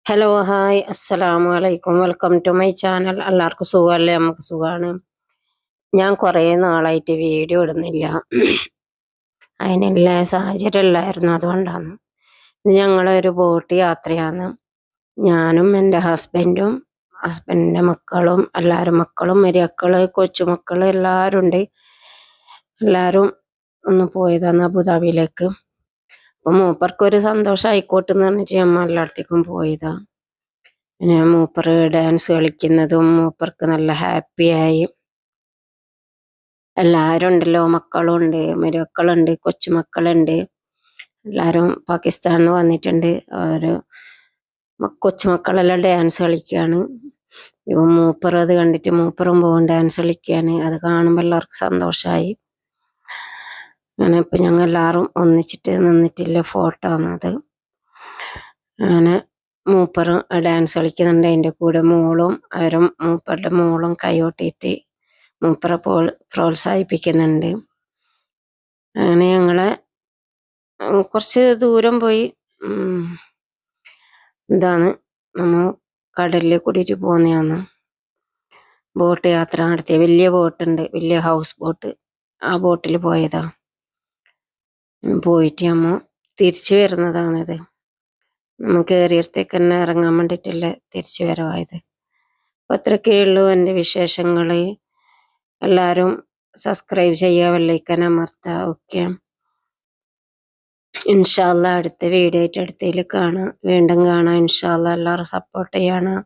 Hello hi അസ്സലാമു അലൈക്കും. Welcome to my channel. എല്ലാവർക്കും സുഖമല്ലേ? നമുക്ക് സുഖമാണ്. ഞാൻ കുറേ നാളായിട്ട് വീഡിയോ ഇടുന്നില്ല. അതിനുള്ള സാഹചര്യം ഇല്ലായിരുന്നു, അതുകൊണ്ടാണ്. ഇത് ഞങ്ങളൊരു ബോട്ട് യാത്രയാണ്. ഞാനും എൻ്റെ ഹസ്ബൻഡിൻ്റെ മക്കളും മക്കളും മരിമക്കള് കൊച്ചുമക്കൾ എല്ലാവരും ഉണ്ട്. എല്ലാവരും ഒന്ന് പോയതാണ് അബുദാബിയിലേക്ക്. അപ്പം മൂപ്പർക്കൊരു സന്തോഷം ആയിക്കോട്ടെ എന്ന് പറഞ്ഞിട്ട് നമ്മൾ എല്ലായിടത്തേക്കും പോയതാ. പിന്നെ മൂപ്പറ് ഡാൻസ് കളിക്കുന്നതും മൂപ്പർക്ക് നല്ല ഹാപ്പിയായി. എല്ലാവരും ഉണ്ടല്ലോ, മക്കളുണ്ട്, മരുമക്കളുണ്ട്, കൊച്ചുമക്കളുണ്ട്. എല്ലാവരും പാകിസ്ഥാനിൽ നിന്ന് വന്നിട്ടുണ്ട്. ഒരു കൊച്ചുമക്കളെല്ലാം ഡാൻസ് കളിക്കുകയാണ്. ഇപ്പം മൂപ്പർ അത് കണ്ടിട്ട് മൂപ്പറും പോകും ഡാൻസ് കളിക്കാൻ. അത് കാണുമ്പോൾ എല്ലാവർക്കും സന്തോഷമായി. അങ്ങനെ ഇപ്പം ഞങ്ങൾ എല്ലാവരും ഒന്നിച്ചിട്ട് നിന്നിട്ടില്ല ഫോട്ടോ ആണത്. അങ്ങനെ മൂപ്പറും ഡാൻസ് കളിക്കുന്നുണ്ട്. അതിൻ്റെ കൂടെ മൂപ്പറുടെ മോളും കൈകൊട്ടിയിട്ട് മൂപ്പറെ പ്രോത്സാഹിപ്പിക്കുന്നുണ്ട്. അങ്ങനെ ഞങ്ങളെ കുറച്ച് ദൂരം പോയി. ഇതാണ് നമ്മൾ കടലിൽ കൂടിയിട്ട് പോകുന്നതാണ്. ബോട്ട് യാത്ര നടത്തിയ വലിയ ബോട്ടുണ്ട്, വലിയ ഹൗസ് ബോട്ട്. ആ ബോട്ടിൽ പോയതാ. പോയിട്ട് നമ്മൾ തിരിച്ചു വരുന്നതാണിത്. നമുക്ക് കയറിയിടത്തേക്ക് തന്നെ ഇറങ്ങാൻ വേണ്ടിയിട്ടില്ല തിരിച്ചു വരവായത്. അപ്പോൾ അത്രയൊക്കെ ഉള്ളൂ എൻ്റെ വിശേഷങ്ങൾ. എല്ലാവരും സബ്സ്ക്രൈബ് ചെയ്യുക, ബെല്ലൈക്കൻ അമർത്തുക. ഓക്കെ, ഇൻഷാ അല്ലാ അടുത്ത വീഡിയോ ആയിട്ട് അടുത്തതിൽ കാണാം, വീണ്ടും കാണാം. ഇൻഷാ അല്ലാ എല്ലാവരും സപ്പോർട്ട് ചെയ്യണം.